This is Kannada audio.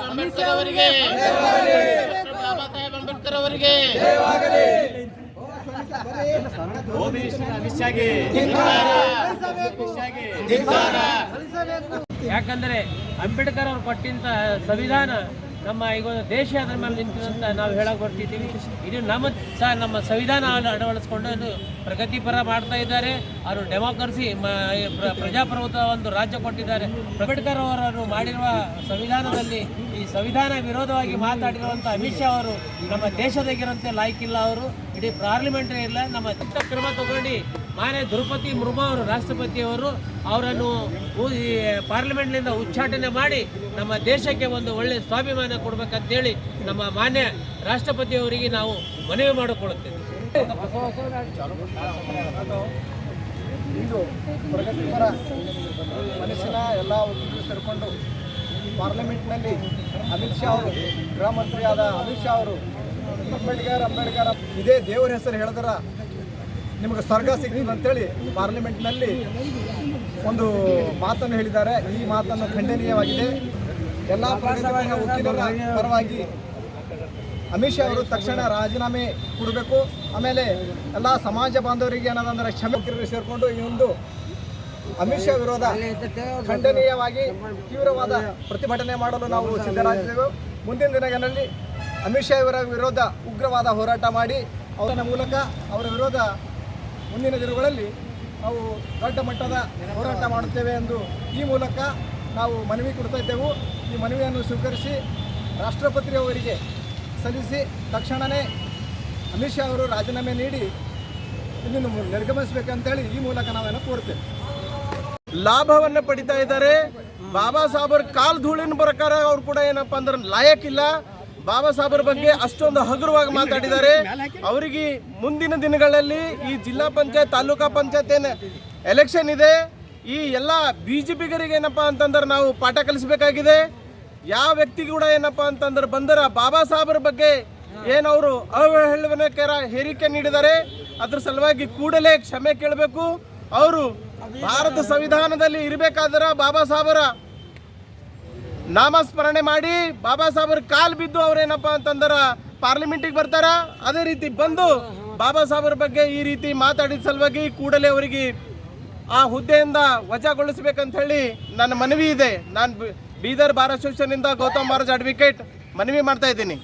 ಅಂಬೇಡ್ಕರ್ ಅವರಿಗೆ ಬಾಬಾ ಸಾಹೇಬ್ ಅಂಬೇಡ್ಕರ್ ಅವರಿಗೆ ಯಾಕಂದರೆ ಅಂಬೇಡ್ಕರ್ ಅವರು ಕೊಟ್ಟಂತ ಸಂವಿಧಾನ ನಮ್ಮ ಈಗ ದೇಶ ಅದರ ಮೇಲೆ ನಿಂತಿದಂತ ನಾವು ಹೇಳಕ್ ಬರ್ತಿದ್ದೀವಿ. ಇದು ನಮ್ಮ ಸಂವಿಧಾನ ಅಳವಡಿಸ್ಕೊಂಡು ಪ್ರಗತಿಪರ ಮಾಡ್ತಾ ಇದ್ದಾರೆ. ಅವರು ಡೆಮೋಕ್ರಸಿ ಪ್ರಜಾಪ್ರಭುತ್ವ ಒಂದು ರಾಜ್ಯ ಕೊಟ್ಟಿದ್ದಾರೆ. ಅಂಬೇಡ್ಕರ್ ಅವರನ್ನು ಮಾಡಿರುವ ಸಂವಿಧಾನದಲ್ಲಿ ಈ ಸಂವಿಧಾನ ವಿರೋಧವಾಗಿ ಮಾತಾಡಿರುವಂಥ ಅಮಿತ್ ಶಾ ಅವರು ನಮ್ಮ ದೇಶದಾಗಿರಂತೆ ಲಾಯ್ಕಿಲ್ಲ. ಅವರು ಇಡೀ ಪಾರ್ಲಿಮೆಂಟರಿ ಇಲ್ಲ. ನಮ್ಮ ಕ್ರಮ ತಗೊಂಡು ಮಾನ್ಯ ದ್ರೌಪದಿ ಮುರ್ಮು ಅವರು ರಾಷ್ಟ್ರಪತಿಯವರು ಅವರನ್ನು ಪಾರ್ಲಿಮೆಂಟ್ನಿಂದ ಉಚ್ಚಾಟನೆ ಮಾಡಿ ನಮ್ಮ ದೇಶಕ್ಕೆ ಒಂದು ಒಳ್ಳೆಯ ಸ್ವಾಭಿಮಾನ ಕೊಡಬೇಕಂತೇಳಿ ನಮ್ಮ ಮಾನ್ಯ ರಾಷ್ಟ್ರಪತಿಯವರಿಗೆ ನಾವು ಮನವಿ ಮಾಡಿಕೊಳ್ಳುತ್ತೇವೆ. ಇದು ಪ್ರಗತಿಪರ ಮನಸ್ಸಿನ ಎಲ್ಲ ಒಟ್ಟಿಗೆ ಸೇರಿಕೊಂಡು ಪಾರ್ಲಿಮೆಂಟ್ನಲ್ಲಿ ಅಮಿತ್ ಶಾ ಅವರು ಗೃಹ ಮಂತ್ರಿಯಾದ ಅಮಿತ್ ಶಾ ಅವರು ಅಂಬೇಡ್ಕರ್ ಇದೇ ದೇವರ ಹೆಸರು ಹೇಳಿದ್ರ ನಿಮಗೆ ಸ್ವರ್ಗ ಸಿಗ್ತದೆ ಅಂತೇಳಿ ಪಾರ್ಲಿಮೆಂಟ್ನಲ್ಲಿ ಒಂದು ಮಾತನ್ನು ಹೇಳಿದ್ದಾರೆ. ಈ ಮಾತನ್ನು ಖಂಡನೀಯವಾಗಿದೆ. ಎಲ್ಲ ವಕೀಲರ ಪರವಾಗಿ ಅಮಿತ್ ಶಾ ಅವರು ತಕ್ಷಣ ರಾಜೀನಾಮೆ ಕೊಡಬೇಕು. ಆಮೇಲೆ ಎಲ್ಲ ಸಮಾಜ ಬಾಂಧವರಿಗೆ ಏನದಂದ್ರೆ ಕ್ಷಮೆ ಸೇರಿಕೊಂಡು ಈ ಒಂದು ಅಮಿತ್ ಶಾ ವಿರೋಧ ಖಂಡನೀಯವಾಗಿ ತೀವ್ರವಾದ ಪ್ರತಿಭಟನೆ ಮಾಡಲು ನಾವು ಸಿದ್ಧರಾಗಿದ್ದೇವೆ. ಮುಂದಿನ ದಿನಗಳಲ್ಲಿ ಅಮಿತ್ ಶಾ ಅವರ ವಿರೋಧ ಉಗ್ರವಾದ ಹೋರಾಟ ಮಾಡಿ ಅವರ ಮೂಲಕ ಅವರ ವಿರೋಧ ಮುಂದಿನ ದಿನಗಳಲ್ಲಿ ನಾವು ದೊಡ್ಡ ಮಟ್ಟದ ಹೋರಾಟ ಮಾಡುತ್ತೇವೆ ಎಂದು ಈ ಮೂಲಕ ನಾವು ಮನವಿ ಕೊಡ್ತಾ ಇದ್ದೆವು. ಈ ಮನವಿಯನ್ನು ಸ್ವೀಕರಿಸಿ ರಾಷ್ಟ್ರಪತಿಯವರಿಗೆ ಸಲ್ಲಿಸಿ ತಕ್ಷಣವೇ ಅಮಿತ್ ಶಾ ಅವರು ರಾಜೀನಾಮೆ ನೀಡಿ ಇದನ್ನು ನಿರ್ಗಮಿಸಬೇಕಂತೇಳಿ ಈ ಮೂಲಕ ನಾವೇನೋ ಕೋರ್ತೇವೆ. ಲಾಭವನ್ನು ಪಡಿತಾ ಇದ್ದಾರೆ. ಬಾಬಾ ಸಾಹೇಬರ ಕಾಲ್ ಧೂಳಿನ ಪ್ರಕಾರ ಅವ್ರು ಕೂಡ ಏನಪ್ಪ ಅಂದ್ರೆ ಲಾಯಕ್ಕಿಲ್ಲ. ಬಾಬಾ ಸಾಹೇಬರ ಬಗ್ಗೆ ಅಷ್ಟೊಂದು ಹಗುರವಾಗಿ ಮಾತಾಡಿದ್ದಾರೆ. ಅವರಿಗೆ ಮುಂದಿನ ದಿನಗಳಲ್ಲಿ ಈ ಜಿಲ್ಲಾ ಪಂಚಾಯತ್ ತಾಲೂಕಾ ಪಂಚಾಯತ್ ಏನು ಎಲೆಕ್ಷನ್ ಇದೆ, ಈ ಎಲ್ಲ ಬಿಜೆಪಿಗರಿಗೆ ಏನಪ್ಪ ಅಂತಂದ್ರೆ ನಾವು ಪಾಠ ಕಲಿಸಬೇಕಾಗಿದೆ. ಯಾವ ವ್ಯಕ್ತಿ ಕೂಡ ಏನಪ್ಪ ಅಂತಂದ್ರೆ ಬಂದರ ಬಾಬಾ ಸಾಹೇಬರ ಬಗ್ಗೆ ಏನವರು ಅವಹೇಳನಕರ ಹೇಳಿಕೆ ನೀಡಿದ್ದಾರೆ. ಅದ್ರ ಸಲುವಾಗಿ ಕೂಡಲೇ ಕ್ಷಮೆ ಕೇಳಬೇಕು. ಅವರು ಭಾರತ ಸಂವಿಧಾನದಲ್ಲಿ ಇರಬೇಕಾದ್ರೆ ಬಾಬಾ ಸಾಹೇಬರ ನಾಮಸ್ಮರಣೆ ಮಾಡಿ ಬಾಬಾ ಸಾಹೇಬರ ಕಾಲ್ ಬಿದ್ದು ಅವ್ರೇನಪ್ಪ ಅಂತಂದ್ರೆ ಪಾರ್ಲಿಮೆಂಟಿಗೆ ಬರ್ತಾರ. ಅದೇ ರೀತಿ ಬಂದು ಬಾಬಾ ಸಾಹೇಬರ ಬಗ್ಗೆ ಈ ರೀತಿ ಮಾತಾಡಿದ ಸಲುವಾಗಿ ಕೂಡಲೇ ಅವರಿಗೆ ಆ ಹುದ್ದೆಯಿಂದ ವಜಾಗೊಳಿಸಬೇಕಂತ ಹೇಳಿ ನನ್ನ ಮನವಿ ಇದೆ. ನಾನು ಬೀದರ್ ಬಾರ್ ಅಸೋಸಿಯೇಷನ್ ಇಂದ ಗೌತಮ್ ಮಹಾರಾಜ್ ಅಡ್ವೊಕೇಟ್ ಮನವಿ ಮಾಡ್ತಾ ಇದ್ದೀನಿ.